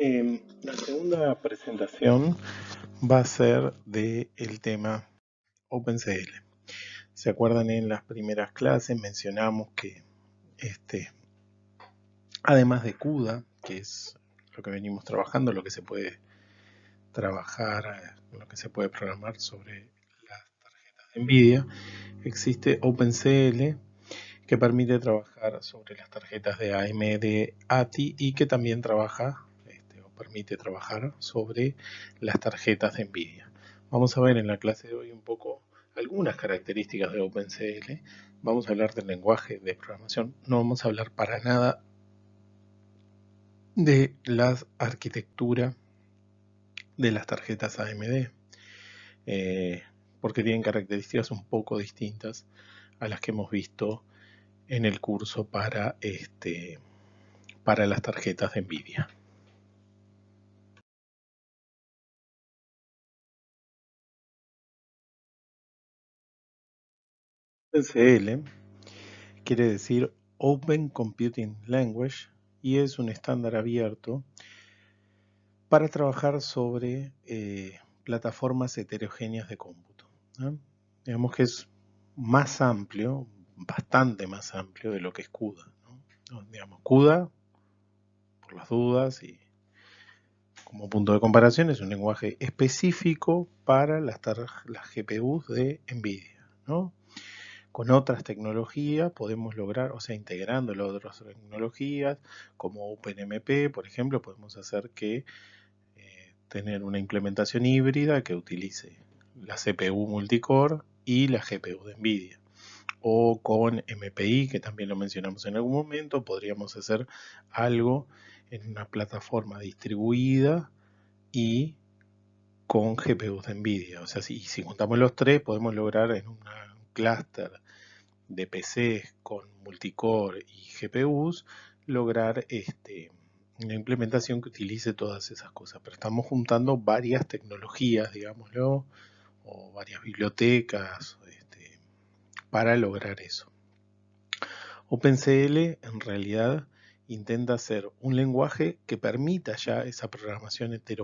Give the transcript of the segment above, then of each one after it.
La segunda presentación va a ser del tema OpenCL. ¿Se acuerdan? En las primeras clases mencionamos que además de CUDA, que es lo que venimos trabajando, lo que se puede trabajar, lo que se puede programar sobre las tarjetas de NVIDIA, existe OpenCL, que permite trabajar sobre las tarjetas de AMD ATI y que también trabaja o permite trabajar sobre las tarjetas de NVIDIA. Vamos a ver en la clase de hoy un poco algunas características de OpenCL. Vamos a hablar del lenguaje de programación. No vamos a hablar para nada de la arquitectura de las tarjetas AMD, porque tienen características un poco distintas a las que hemos visto en el curso para las tarjetas de NVIDIA. OpenCL quiere decir Open Computing Language y es un estándar abierto para trabajar sobre plataformas heterogéneas de cómputo, ¿no? Digamos que es más amplio, bastante más amplio de lo que es CUDA, ¿no? Digamos, CUDA, por las dudas y como punto de comparación, es un lenguaje específico para las GPUs de NVIDIA, ¿no? Con otras tecnologías podemos lograr, o sea, integrando las otras tecnologías, como OpenMP, por ejemplo, podemos hacer que tener una implementación híbrida que utilice la CPU multicore y la GPU de NVIDIA. O con MPI, que también lo mencionamos en algún momento, podríamos hacer algo en una plataforma distribuida y con GPUs de NVIDIA. O sea, si juntamos los tres, podemos lograr en un clúster de PCs con multicore y GPUs, lograr una implementación que utilice todas esas cosas. Pero estamos juntando varias tecnologías, digámoslo, o varias bibliotecas para lograr eso. OpenCL en realidad intenta hacer un lenguaje que permita ya esa programación entre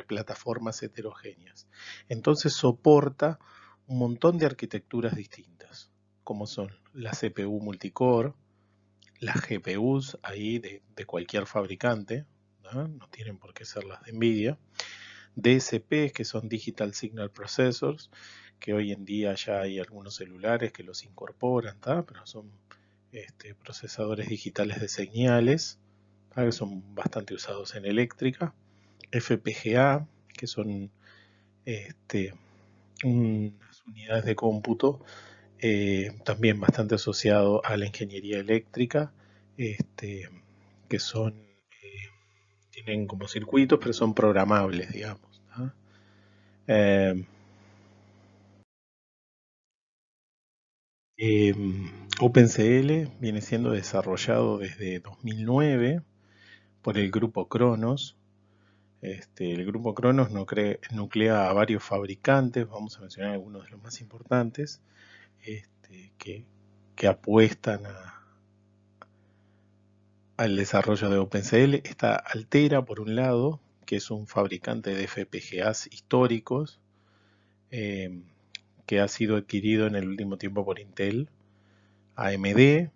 plataformas heterogéneas. Entonces soporta un montón de arquitecturas distintas, como son la CPU multicore, las GPUs ahí de cualquier fabricante, ¿no? tienen por qué ser las de NVIDIA, DSPs, que son Digital Signal Processors, que hoy en día ya hay algunos celulares que los incorporan, pero son procesadores digitales de señales, que son bastante usados en eléctrica, FPGA, que son unas unidades de cómputo también bastante asociado a la ingeniería eléctrica, que son tienen como circuitos, pero son programables, digamos, ¿no? OpenCL viene siendo desarrollado desde 2009 por el grupo Cronos. El grupo Cronos nuclea a varios fabricantes, vamos a mencionar algunos de los más importantes, que, apuestan al desarrollo de OpenCL. Está Altera, por un lado, que es un fabricante de FPGAs históricos, que ha sido adquirido en el último tiempo por Intel, AMD,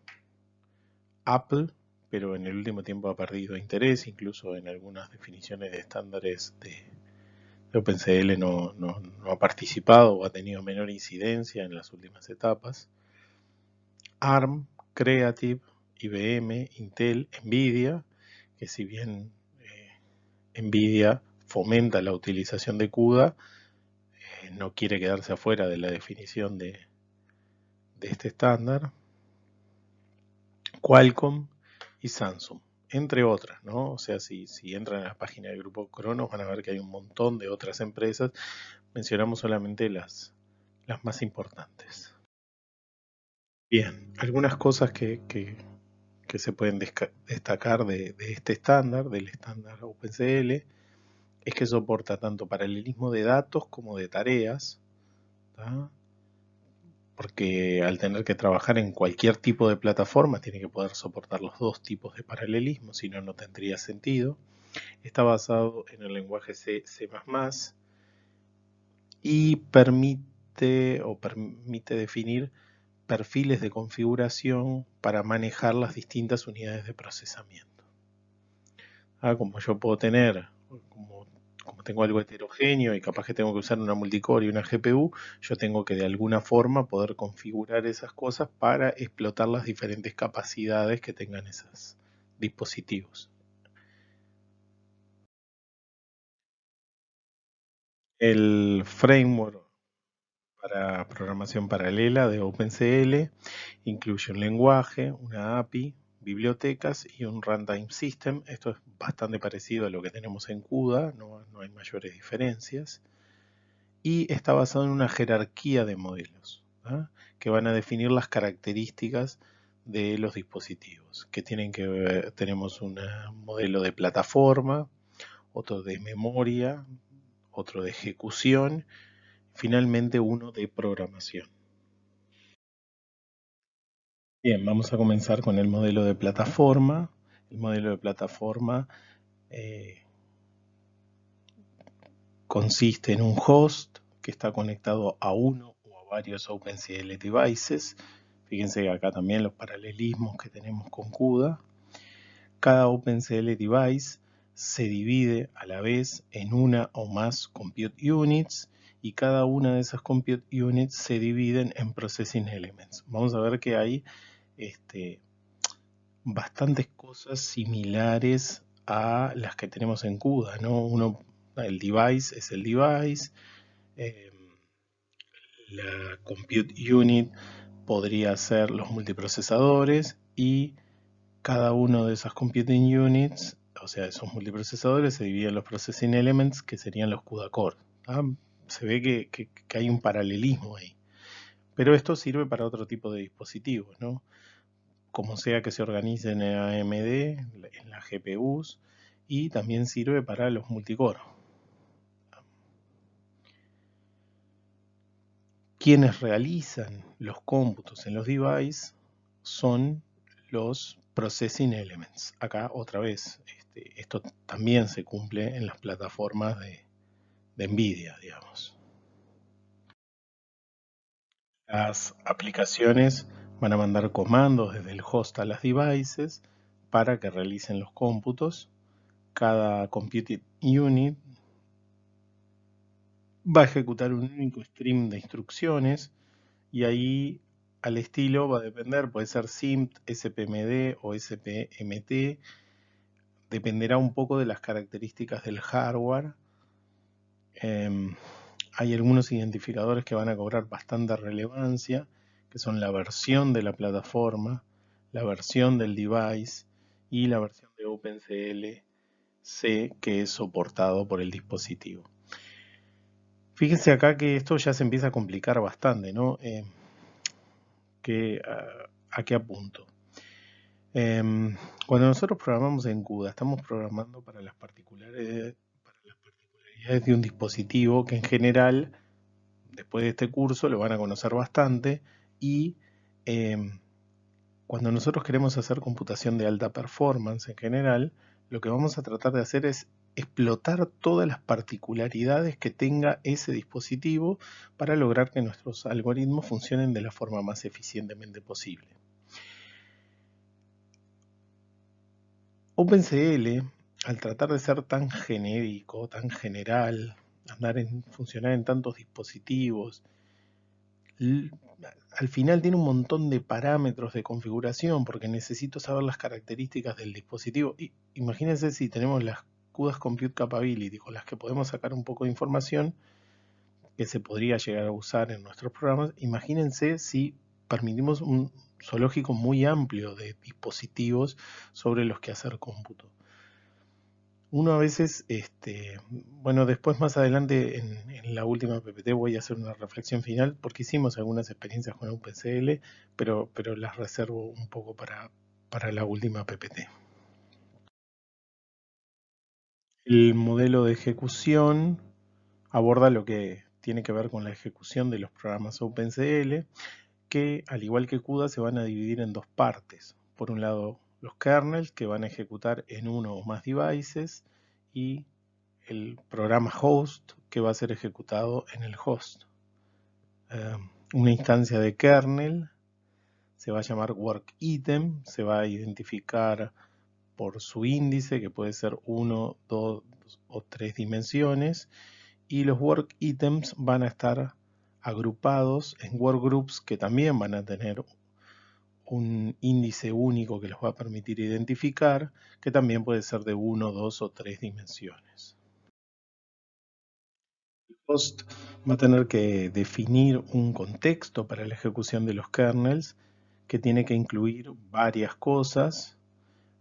Apple, pero en el último tiempo ha perdido interés, incluso en algunas definiciones de estándares de OpenCL no ha participado o ha tenido menor incidencia en las últimas etapas. ARM, Creative, IBM, Intel, NVIDIA, que si bien NVIDIA fomenta la utilización de CUDA, no quiere quedarse afuera de la definición de este estándar. Qualcomm y Samsung, entre otras, ¿no? O sea, si entran a la página del grupo Cronos van a ver que hay un montón de otras empresas. Mencionamos solamente las más importantes. Bien, algunas cosas que se pueden destacar de este estándar, del estándar OpenCL, es que soporta tanto paralelismo de datos como de tareas, ¿tá? Porque al tener que trabajar en cualquier tipo de plataforma tiene que poder soportar los dos tipos de paralelismo, si no, no tendría sentido. Está basado en el lenguaje C++ y permite definir perfiles de configuración para manejar las distintas unidades de procesamiento. Como yo puedo tener, como tengo algo heterogéneo y capaz que tengo que usar una multicore y una GPU, yo tengo que de alguna forma poder configurar esas cosas para explotar las diferentes capacidades que tengan esos dispositivos. El framework para programación paralela de OpenCL incluye un lenguaje, una API, bibliotecas y un runtime system. Esto es bastante parecido a lo que tenemos en CUDA, no hay mayores diferencias. Y está basado en una jerarquía de modelos, ¿ah? Que van a definir las características de los dispositivos, que tienen que ver, tenemos un modelo de plataforma, otro de memoria, otro de ejecución, finalmente uno de programación. Bien, vamos a comenzar con el modelo de plataforma. El modelo de plataforma eh, consiste en un host que está conectado a uno o a varios OpenCL devices. Fíjense que acá también los paralelismos que tenemos con CUDA. Cada OpenCL device se divide a la vez en una o más compute units y cada una de esas compute units se dividen en processing elements. Vamos a ver que hay bastantes cosas similares a las que tenemos en CUDA, ¿no? El device es el device, eh, la compute unit podría ser los multiprocesadores y cada uno de esas computing units, o sea, esos multiprocesadores se dividen en los processing elements que serían los CUDA core. Se ve que hay un paralelismo ahí. Pero esto sirve para otro tipo de dispositivos, ¿no? Como sea que se organicen en AMD, en las GPUs, y también sirve para los multicore. Quienes realizan los cómputos en los devices son los processing elements. Acá otra vez, esto también se cumple en las plataformas de NVIDIA, digamos. Las aplicaciones van a mandar comandos desde el host a las devices para que realicen los cómputos. Cada computing unit va a ejecutar un único stream de instrucciones y ahí al estilo va a depender, puede ser SIMD, SPMD o SPMT, dependerá un poco de las características del hardware. Hay algunos identificadores que van a cobrar bastante relevancia, que son la versión de la plataforma, la versión del device y la versión de OpenCL C que es soportado por el dispositivo. Fíjense acá que esto ya se empieza a complicar bastante, ¿no? ¿A qué apunto? Cuando nosotros programamos en CUDA, estamos programando para las particularidades de un dispositivo que en general, después de este curso, lo van a conocer bastante y cuando nosotros queremos hacer computación de alta performance en general, lo que vamos a tratar de hacer es explotar todas las particularidades que tenga ese dispositivo para lograr que nuestros algoritmos funcionen de la forma más eficientemente posible. OpenCL, al tratar de ser tan genérico, tan general, funcionar en tantos dispositivos, al final tiene un montón de parámetros de configuración porque necesito saber las características del dispositivo. Imagínense si tenemos las CUDA Compute Capability con las que podemos sacar un poco de información que se podría llegar a usar en nuestros programas. Imagínense si permitimos un zoológico muy amplio de dispositivos sobre los que hacer cómputo. Uno a veces, bueno, después más adelante en la última PPT voy a hacer una reflexión final porque hicimos algunas experiencias con OpenCL, pero las reservo un poco para la última PPT. El modelo de ejecución aborda lo que tiene que ver con la ejecución de los programas OpenCL, que al igual que CUDA se van a dividir en dos partes. Por un lado, los kernels que van a ejecutar en uno o más devices, y el programa host que va a ser ejecutado en el host. Una instancia de kernel se va a llamar work_item, se va a identificar por su índice, que puede ser 1, 2 o 3 dimensiones, y los work_items van a estar agrupados en workgroups que también van a tener un índice único que los va a permitir identificar, que también puede ser de 1, 2 o 3 dimensiones. El host va a tener que definir un contexto para la ejecución de los kernels que tiene que incluir varias cosas.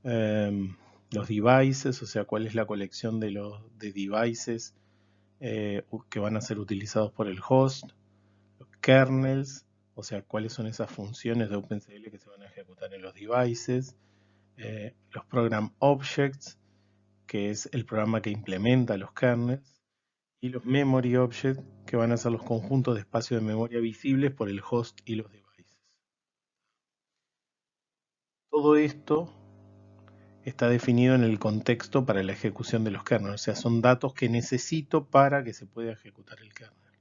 Los devices, o sea, cuál es la colección de devices que van a ser utilizados por el host. Los kernels, o sea, cuáles son esas funciones de OpenCL que se van a ejecutar en los devices. Los program objects, que es el programa que implementa los kernels. Y los memory objects, que van a ser los conjuntos de espacio de memoria visibles por el host y los devices. Todo esto está definido en el contexto para la ejecución de los kernels, o sea, son datos que necesito para que se pueda ejecutar el kernel.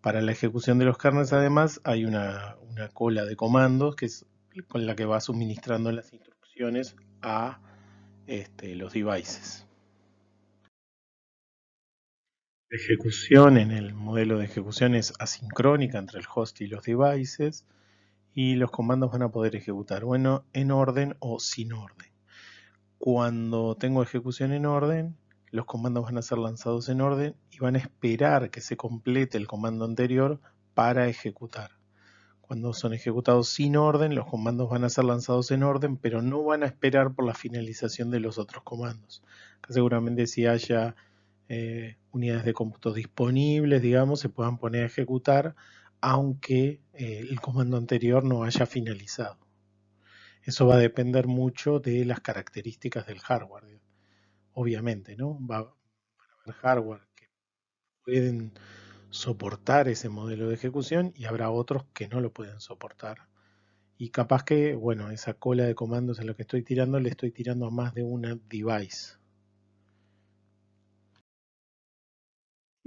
Para la ejecución de los kernels, además, hay una cola de comandos que es con la que va suministrando las instrucciones a los devices. La ejecución en el modelo de ejecución es asincrónica entre el host y los devices, y los comandos van a poder ejecutar en orden o sin orden. Cuando tengo ejecución en orden, los comandos van a ser lanzados en orden y van a esperar que se complete el comando anterior para ejecutar. Cuando son ejecutados sin orden, los comandos van a ser lanzados en orden, pero no van a esperar por la finalización de los otros comandos. Acá seguramente si haya unidades de cómputo disponibles, digamos, se puedan poner a ejecutar, aunque el comando anterior no haya finalizado. Eso va a depender mucho de las características del hardware, obviamente, ¿no? Va a haber hardware que pueden soportar ese modelo de ejecución y habrá otros que no lo pueden soportar. Y capaz que, bueno, esa cola de comandos en lo que estoy tirando, le estoy tirando a más de una device.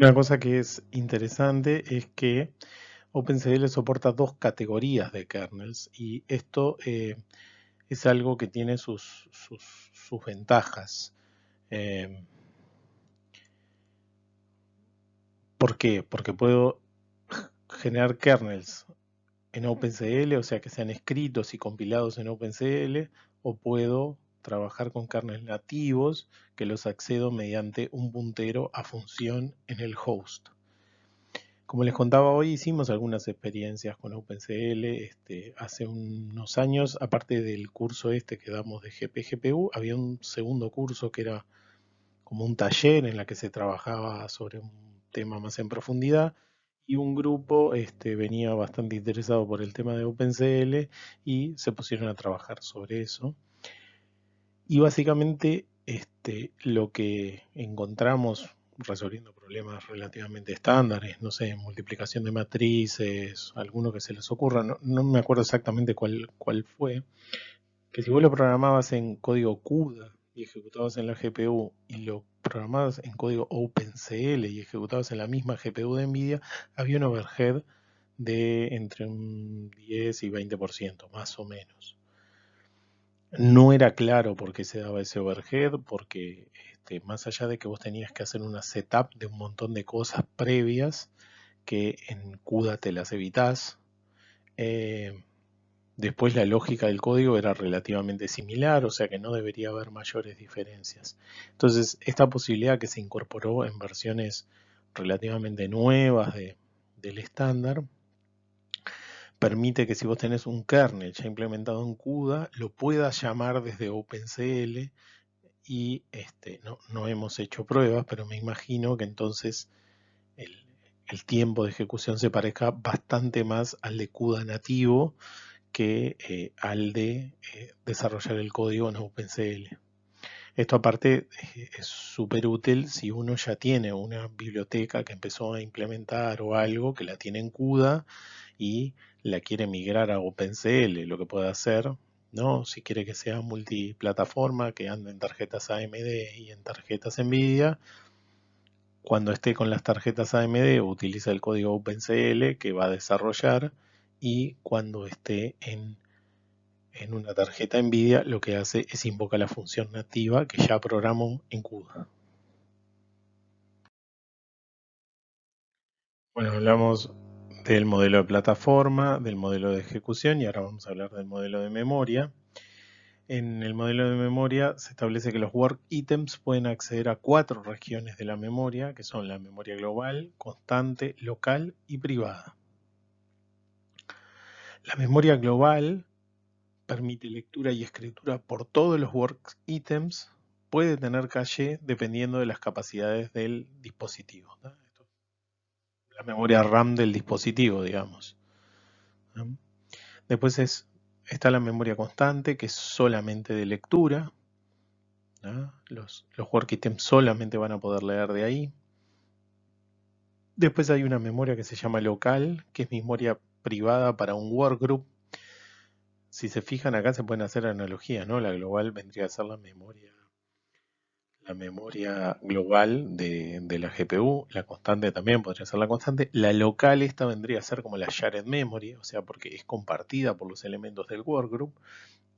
Una cosa que es interesante es que OpenCL soporta dos categorías de kernels y esto es algo que tiene sus ventajas. ¿Por qué? Porque puedo generar kernels en OpenCL, o sea que sean escritos y compilados en OpenCL, o puedo trabajar con kernels nativos que los accedo mediante un puntero a función en el host. Como les contaba hoy, hicimos algunas experiencias con OpenCL hace unos años. Aparte del curso que damos de GPGPU, había un segundo curso que era como un taller en la que se trabajaba sobre un tema más en profundidad, y un grupo venía bastante interesado por el tema de OpenCL y se pusieron a trabajar sobre eso. Y básicamente lo que encontramos resolviendo problemas relativamente estándares, no sé, multiplicación de matrices, alguno que se les ocurra, no me acuerdo exactamente cuál fue, que si vos lo programabas en código CUDA y ejecutabas en la GPU y lo programabas en código OpenCL y ejecutabas en la misma GPU de NVIDIA, había un overhead de entre un 10 y 20%, más o menos. No era claro por qué se daba ese overhead, porque más allá de que vos tenías que hacer una setup de un montón de cosas previas que en CUDA te las evitás, después la lógica del código era relativamente similar, o sea que no debería haber mayores diferencias. Entonces, esta posibilidad que se incorporó en versiones relativamente nuevas del estándar, permite que si vos tenés un kernel ya implementado en CUDA, lo puedas llamar desde OpenCL y no hemos hecho pruebas, pero me imagino que entonces el tiempo de ejecución se parezca bastante más al de CUDA nativo que al de desarrollar el código en OpenCL. Esto aparte es súper útil si uno ya tiene una biblioteca que empezó a implementar o algo que la tiene en CUDA y la quiere migrar a OpenCL. Lo que puede hacer ¿no? Si quiere que sea multiplataforma, que ande en tarjetas AMD y en tarjetas NVIDIA, cuando esté con las tarjetas AMD utiliza el código OpenCL que va a desarrollar, y cuando esté en una tarjeta NVIDIA lo que hace es invoca la función nativa que ya programó en CUDA. Bueno, hablamos del modelo de plataforma, del modelo de ejecución y ahora vamos a hablar del modelo de memoria. En el modelo de memoria se establece que los work items pueden acceder a 4 regiones de la memoria, que son la memoria global, constante, local y privada. La memoria global permite lectura y escritura por todos los work items, puede tener caché dependiendo de las capacidades del dispositivo, ¿no? La memoria RAM del dispositivo, digamos, ¿no? Después está la memoria constante, que es solamente de lectura, ¿no? Los work items solamente van a poder leer de ahí. Después hay una memoria que se llama local, que es memoria privada para un workgroup. Si se fijan acá se pueden hacer analogías, ¿no? La global vendría a ser la memoria global de la GPU, la constante también podría ser la constante. La local esta vendría a ser como la shared memory, o sea, porque es compartida por los elementos del workgroup.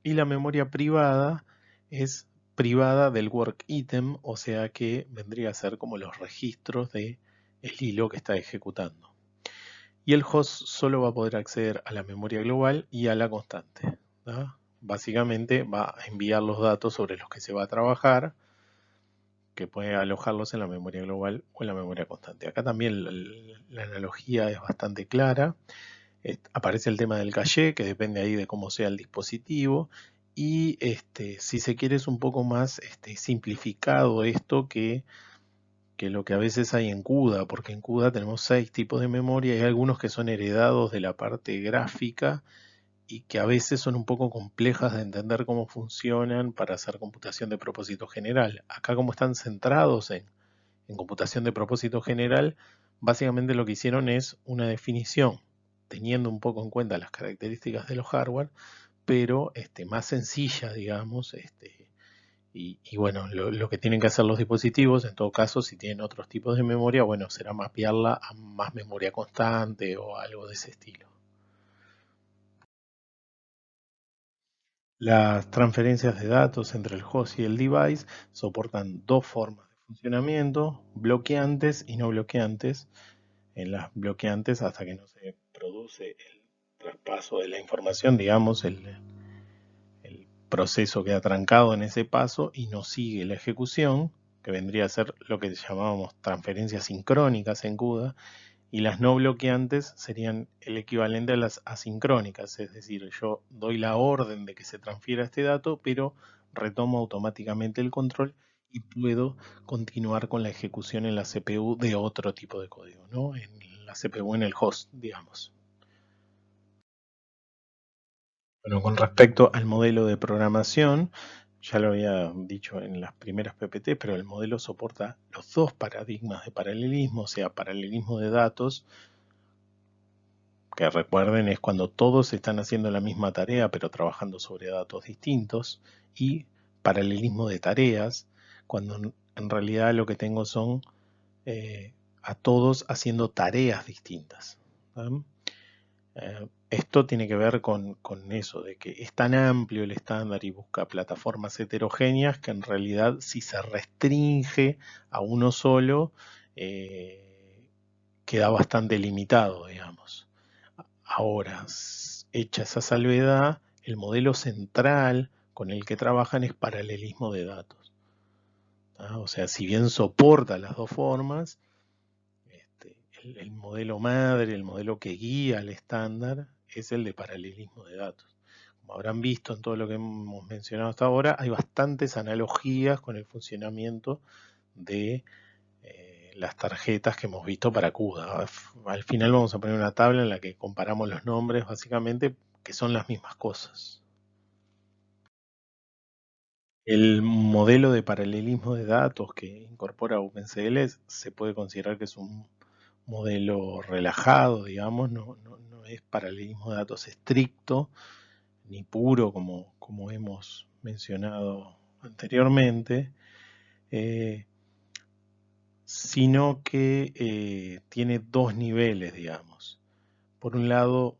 Y la memoria privada es privada del work item, o sea que vendría a ser como los registros de el hilo que está ejecutando. Y el host solo va a poder acceder a la memoria global y a la constante, ¿no? Básicamente va a enviar los datos sobre los que se va a trabajar, que puede alojarlos en la memoria global o en la memoria constante. Acá también la analogía es bastante clara. Aparece el tema del caché, que depende ahí de cómo sea el dispositivo. Y si se quiere es un poco más simplificado esto que lo que a veces hay en CUDA, porque en CUDA tenemos 6 tipos de memoria y hay algunos que son heredados de la parte gráfica y que a veces son un poco complejas de entender cómo funcionan para hacer computación de propósito general. Acá como están centrados en computación de propósito general, básicamente lo que hicieron es una definición, teniendo un poco en cuenta las características de los hardware, pero más sencilla, digamos, y bueno, lo que tienen que hacer los dispositivos, en todo caso, si tienen otros tipos de memoria, bueno, será mapearla a más memoria constante o algo de ese estilo. Las transferencias de datos entre el host y el device soportan 2 formas de funcionamiento, bloqueantes y no bloqueantes. En las bloqueantes, hasta que no se produce el traspaso de la información, digamos, el proceso queda trancado en ese paso y no sigue la ejecución, que vendría a ser lo que llamábamos transferencias sincrónicas en CUDA, y las no bloqueantes serían el equivalente a las asincrónicas, es decir, yo doy la orden de que se transfiera este dato, pero retomo automáticamente el control y puedo continuar con la ejecución en la CPU de otro tipo de código, ¿no? En la CPU en el host, digamos. Bueno, con respecto al modelo de programación, ya lo había dicho en las primeras PPT, pero el modelo soporta los 2 paradigmas de paralelismo, o sea, paralelismo de datos, que recuerden es cuando todos están haciendo la misma tarea pero trabajando sobre datos distintos, y paralelismo de tareas, cuando en realidad lo que tengo son a todos haciendo tareas distintas, ¿sí? Esto tiene que ver con eso, de que es tan amplio el estándar y busca plataformas heterogéneas que en realidad si se restringe a uno solo, queda bastante limitado, digamos. Ahora, hecha esa salvedad, el modelo central con el que trabajan es paralelismo de datos, ¿tá? O sea, si bien soporta las 2 formas, el modelo madre, el modelo que guía al estándar, es el de paralelismo de datos. Como habrán visto en todo lo que hemos mencionado hasta ahora, hay bastantes analogías con el funcionamiento de las tarjetas que hemos visto para CUDA. Al final vamos a poner una tabla en la que comparamos los nombres, básicamente, que son las mismas cosas. El modelo de paralelismo de datos que incorpora OpenCL se puede considerar que es un modelo relajado, digamos, no es paralelismo de datos estricto, ni puro como hemos mencionado anteriormente, sino que tiene dos niveles, digamos. Por un lado,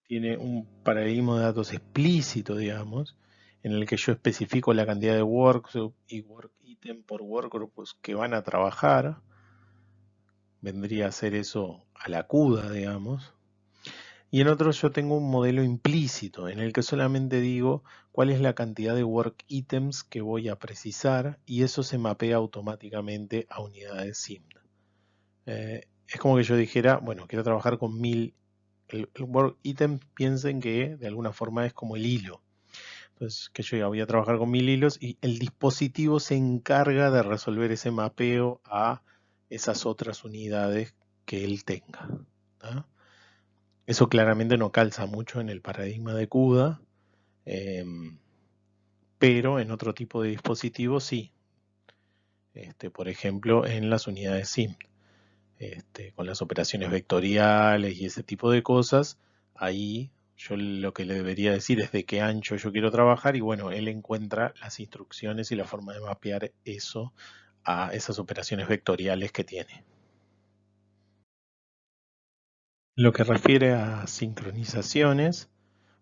tiene un paradigma de datos explícito, digamos, en el que yo especifico la cantidad de workgroup y work item por workgroup que van a trabajar. Vendría a ser eso a la CUDA, digamos. Y en otro yo tengo un modelo implícito en el que solamente digo cuál es la cantidad de work items que voy a precisar y eso se mapea automáticamente a unidades SIMD. Es como que yo dijera, bueno, quiero trabajar con 1000. El work item, piensen que de alguna forma es como el hilo. Entonces, que yo ya voy a trabajar con 1000 hilos y el dispositivo se encarga de resolver ese mapeo a esas otras unidades que él tenga. ¿Tá? Eso claramente no calza mucho en el paradigma de CUDA, pero en otro tipo de dispositivos sí. Por ejemplo, en las unidades SIM. Con las operaciones vectoriales y ese tipo de cosas, ahí yo lo que le debería decir es de qué ancho yo quiero trabajar y bueno, él encuentra las instrucciones y la forma de mapear eso a esas operaciones vectoriales que tiene. Lo que refiere a sincronizaciones,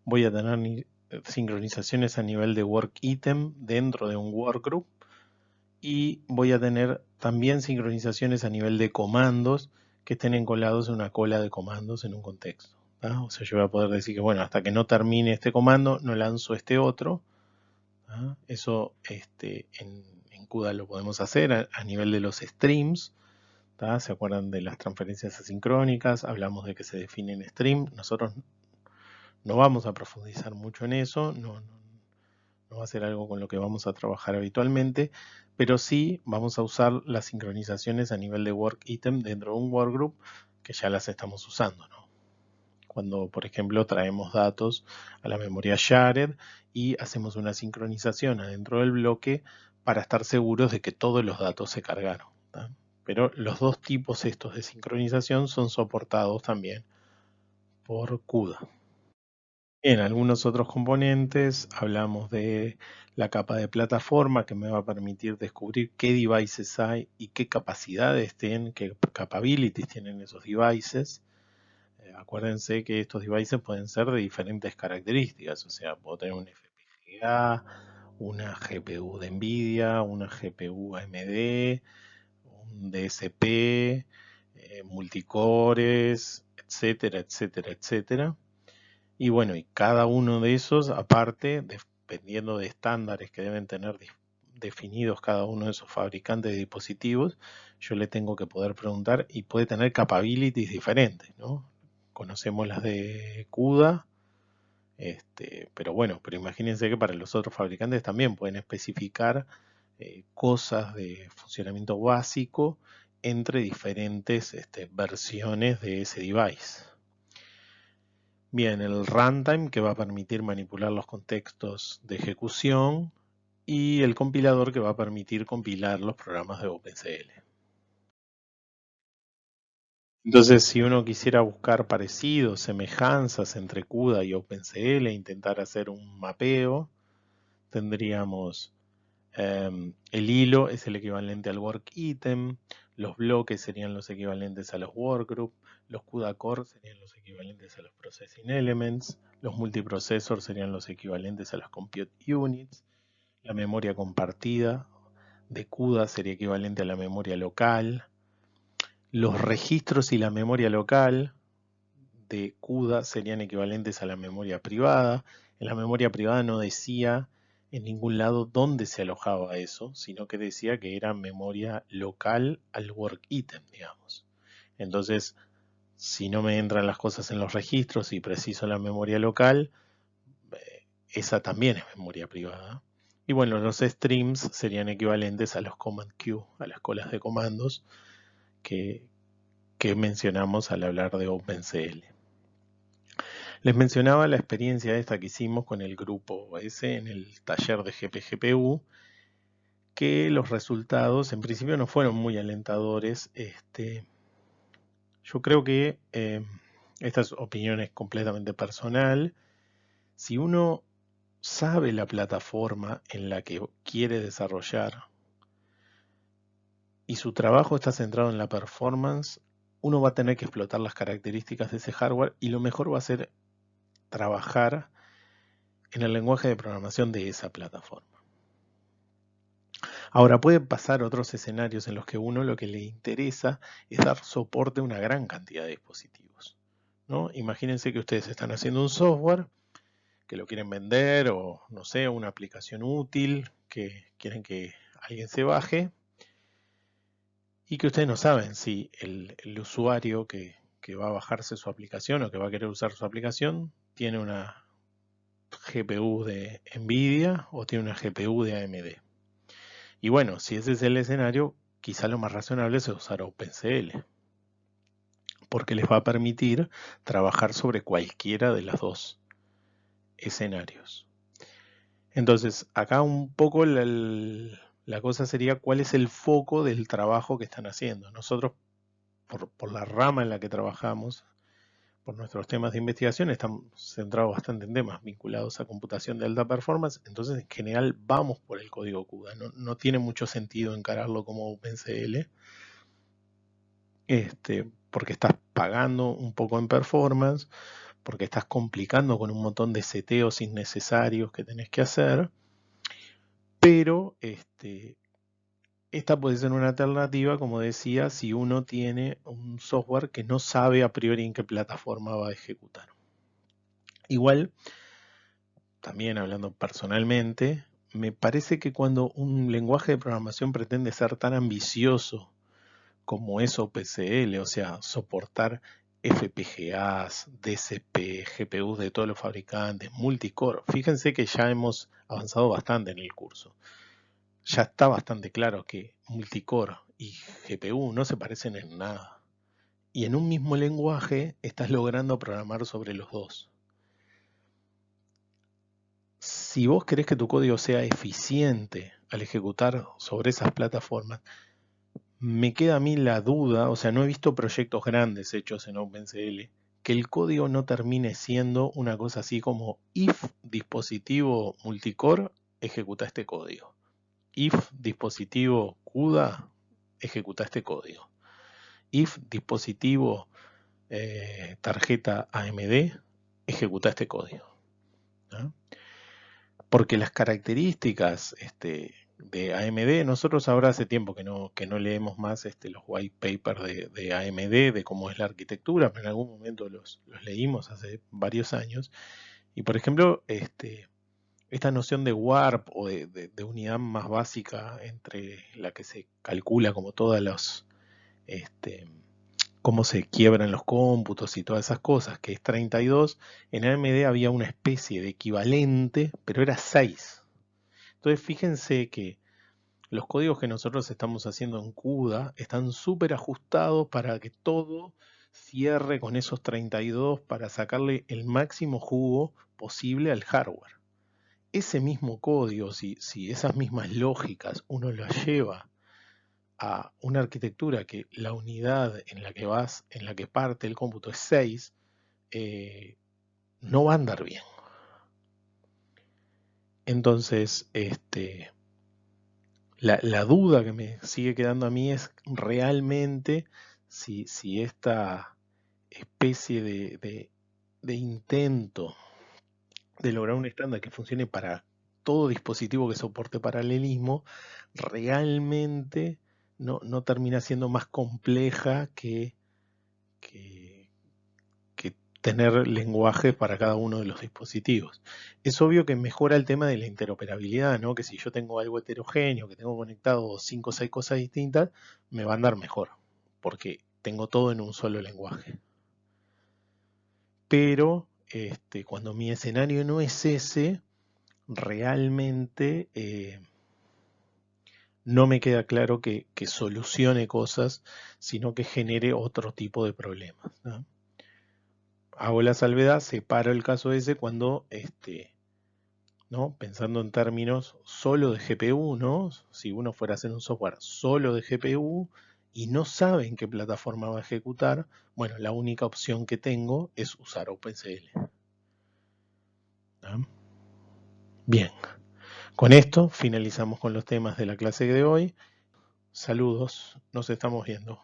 voy a tener sincronizaciones a nivel de work item dentro de un workgroup y voy a tener también sincronizaciones a nivel de comandos que estén encolados en una cola de comandos en un contexto. ¿Tá? O sea, yo voy a poder decir que, bueno, hasta que no termine este comando, no lanzo este otro. ¿Tá? Eso en CUDA lo podemos hacer a nivel de los streams. ¿Tá? ¿Se acuerdan de las transferencias asincrónicas? Hablamos de que se definen stream. Nosotros no vamos a profundizar mucho en eso. No va a ser algo con lo que vamos a trabajar habitualmente, pero sí vamos a usar las sincronizaciones a nivel de work item dentro de un workgroup que ya las estamos usando, ¿no? Cuando, por ejemplo, traemos datos a la memoria shared y hacemos una sincronización adentro del bloque para estar seguros de que todos los datos se cargaron. ¿Tá? Pero los dos tipos estos de sincronización son soportados también por CUDA. En algunos otros componentes hablamos de la capa de plataforma que me va a permitir descubrir qué devices hay y qué capacidades tienen, qué capabilities tienen esos devices. Acuérdense que estos devices pueden ser de diferentes características, o sea, puedo tener un FPGA, una GPU de NVIDIA, una GPU AMD, un DSP, multicores, etcétera, etcétera, etcétera. Y bueno, y cada uno de esos, aparte, dependiendo de estándares que deben tener definidos cada uno de esos fabricantes de dispositivos, yo le tengo que poder preguntar y puede tener capabilities diferentes, ¿no? Conocemos las de CUDA, pero bueno, pero imagínense que para los otros fabricantes también pueden especificar cosas de funcionamiento básico entre diferentes versiones de ese device. Bien, el runtime que va a permitir manipular los contextos de ejecución y el compilador que va a permitir compilar los programas de OpenCL. Entonces, si uno quisiera buscar parecidos, semejanzas entre CUDA y OpenCL e intentar hacer un mapeo, tendríamos el hilo es el equivalente al work item, los bloques serían los equivalentes a los workgroup, los CUDA core serían los equivalentes a los processing elements, los multiprocessors serían los equivalentes a las compute units, la memoria compartida de CUDA sería equivalente a la memoria local, los registros y la memoria local de CUDA serían equivalentes a la memoria privada. En la memoria privada no decía en ningún lado dónde se alojaba eso, sino que decía que era memoria local al work item, digamos. Entonces, si no me entran las cosas en los registros y preciso la memoria local, esa también es memoria privada. Y bueno, los streams serían equivalentes a los command queue, a las colas de comandos que mencionamos al hablar de OpenCL. Les mencionaba la experiencia esta que hicimos con el grupo S en el taller de GPGPU, que los resultados en principio no fueron muy alentadores. Yo creo que esta es opinión es completamente personal, Si uno sabe la plataforma en la que quiere desarrollar y su trabajo está centrado en la performance, uno va a tener que explotar las características de ese hardware y lo mejor va a ser trabajar en el lenguaje de programación de esa plataforma. Ahora, pueden pasar otros escenarios en los que uno lo que le interesa es dar soporte a una gran cantidad de dispositivos, ¿no? Imagínense que ustedes están haciendo un software que lo quieren vender o, no sé, una aplicación útil que quieren que alguien se baje y que ustedes no saben si el usuario que va a bajarse su aplicación o que va a querer usar su aplicación tiene una GPU de Nvidia o tiene una GPU de AMD. Y bueno, si ese es el escenario, quizá lo más razonable es usar OpenCL, porque les va a permitir trabajar sobre cualquiera de los dos escenarios. Entonces, acá un poco la cosa sería cuál es el foco del trabajo que están haciendo. Nosotros, por la rama en la que trabajamos, por nuestros temas de investigación, estamos centrados bastante en temas vinculados a computación de alta performance, entonces en general vamos por el código CUDA, no tiene mucho sentido encararlo como OpenCL, porque estás pagando un poco en performance, porque estás complicando con un montón de seteos innecesarios que tenés que hacer, pero esta puede ser una alternativa, como decía, si uno tiene un software que no sabe a priori en qué plataforma va a ejecutar. Igual, también hablando personalmente, me parece que cuando un lenguaje de programación pretende ser tan ambicioso como es OpenCL, o sea, soportar FPGAs, DCP, GPUs de todos los fabricantes, multicore, fíjense que ya hemos avanzado bastante en el curso. Ya está bastante claro que multicore y GPU no se parecen en nada. Y en un mismo lenguaje estás logrando programar sobre los dos. Si vos querés que tu código sea eficiente al ejecutar sobre esas plataformas, me queda a mí la duda, o sea, no he visto proyectos grandes hechos en OpenCL, que el código no termine siendo una cosa así como if dispositivo multicore, ejecuta este código. If dispositivo CUDA, ejecuta este código. If dispositivo tarjeta AMD, ejecuta este código, ¿no? Porque las características de AMD, nosotros ahora hace tiempo que no leemos más los white papers de AMD, de cómo es la arquitectura, pero en algún momento los leímos hace varios años. Y por ejemplo, esta noción de warp o de unidad más básica entre la que se calcula como todas los cómo se quiebran los cómputos y todas esas cosas, que es 32, en AMD había una especie de equivalente, pero era 6. Entonces fíjense que los códigos que nosotros estamos haciendo en CUDA están súper ajustados para que todo cierre con esos 32 para sacarle el máximo jugo posible al hardware. Ese mismo código, si esas mismas lógicas uno las lleva a una arquitectura que la unidad en la que parte el cómputo es 6, no va a andar bien. Entonces, la duda que me sigue quedando a mí es realmente si esta especie de intento de lograr un estándar que funcione para todo dispositivo que soporte paralelismo, realmente no termina siendo más compleja que tener lenguaje para cada uno de los dispositivos. Es obvio que mejora el tema de la interoperabilidad, ¿no? Que si yo tengo algo heterogéneo, que tengo conectado 5 o 6 cosas distintas, me va a andar mejor, porque tengo todo en un solo lenguaje. Pero cuando mi escenario no es ese, realmente no me queda claro que solucione cosas, sino que genere otro tipo de problemas, ¿no? Hago la salvedad, separo el caso ese cuando, ¿no? Pensando en términos solo de GPU, ¿no? Si uno fuera a hacer un software solo de GPU y no sabe en qué plataforma va a ejecutar, bueno, la única opción que tengo es usar OpenCL, ¿Ah? Bien, con esto finalizamos con los temas de la clase de hoy. Saludos, nos estamos viendo.